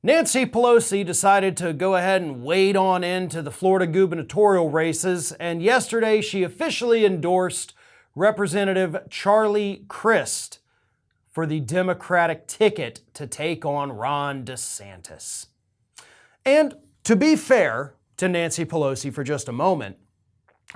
Nancy Pelosi decided to go ahead and wade on into the Florida gubernatorial races, and yesterday she officially endorsed Representative Charlie Crist for the Democratic ticket to take on Ron DeSantis. And to be fair to Nancy Pelosi for just a moment,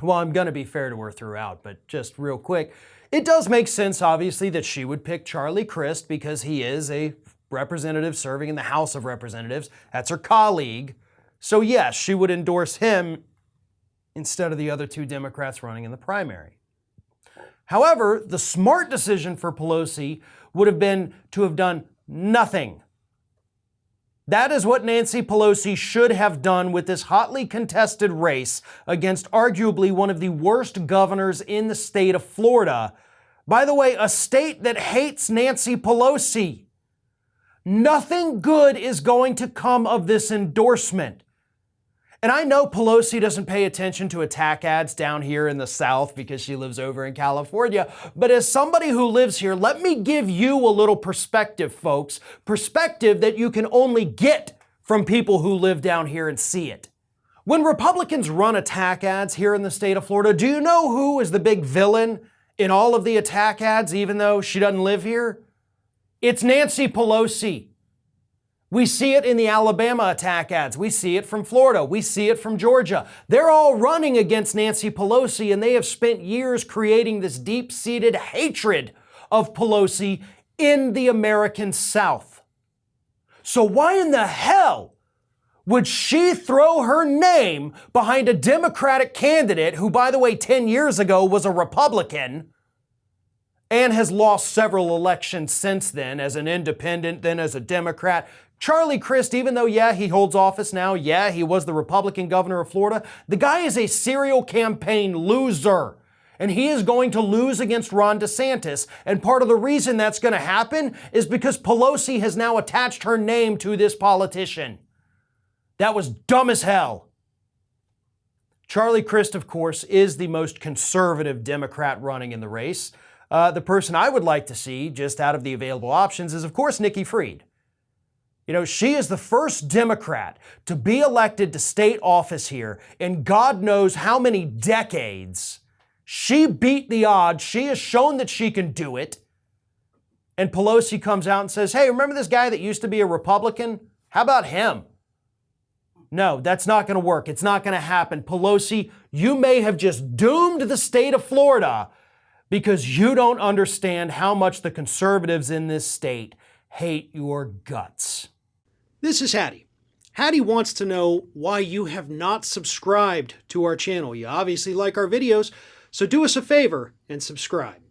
well, I'm going to be fair to her throughout, but just real quick, it does make sense, obviously, that she would pick Charlie Crist because he is a representative serving in the House of Representatives. That's her colleague. So yes, she would endorse him instead of the other two Democrats running in the primary. However, the smart decision for Pelosi would have been to have done nothing. That is what Nancy Pelosi should have done with this hotly contested race against arguably one of the worst governors in the state of Florida. By the way, a state that hates Nancy Pelosi. Nothing good is going to come of this endorsement. And I know Pelosi doesn't pay attention to attack ads down here in the South because she lives over in California. But as somebody who lives here, let me give you a little perspective, folks. Perspective that you can only get from people who live down here and see it. When Republicans run attack ads here in the state of Florida, do you know who is the big villain in all of the attack ads, even though she doesn't live here? It's Nancy Pelosi. We see it in the Alabama attack ads. We see it from Florida. We see it from Georgia. They're all running against Nancy Pelosi, and they have spent years creating this deep-seated hatred of Pelosi in the American South. So why in the hell would she throw her name behind a Democratic candidate who, by the way, 10 years ago was a Republican and has lost several elections since then as an independent, then as a Democrat? Charlie Crist, even though, yeah, he holds office now, yeah, he was the Republican governor of Florida, the guy is a serial campaign loser. And he is going to lose against Ron DeSantis. And part of the reason that's going to happen is because Pelosi has now attached her name to this politician. That was dumb as hell. Charlie Crist, of course, is the most conservative Democrat running in the race. The person I would like to see, just out of the available options, is, of course, Nikki Fried. You know, she is the first Democrat to be elected to state office here in God knows how many decades. She beat the odds. She has shown that she can do it. And Pelosi comes out and says, hey, remember this guy that used to be a Republican? How about him? No, that's not going to work. It's not going to happen. Pelosi, you may have just doomed the state of Florida because you don't understand how much the conservatives in this state hate your guts. This is Hattie. Hattie wants to know why you have not subscribed to our channel. You obviously like our videos, so do us a favor and subscribe.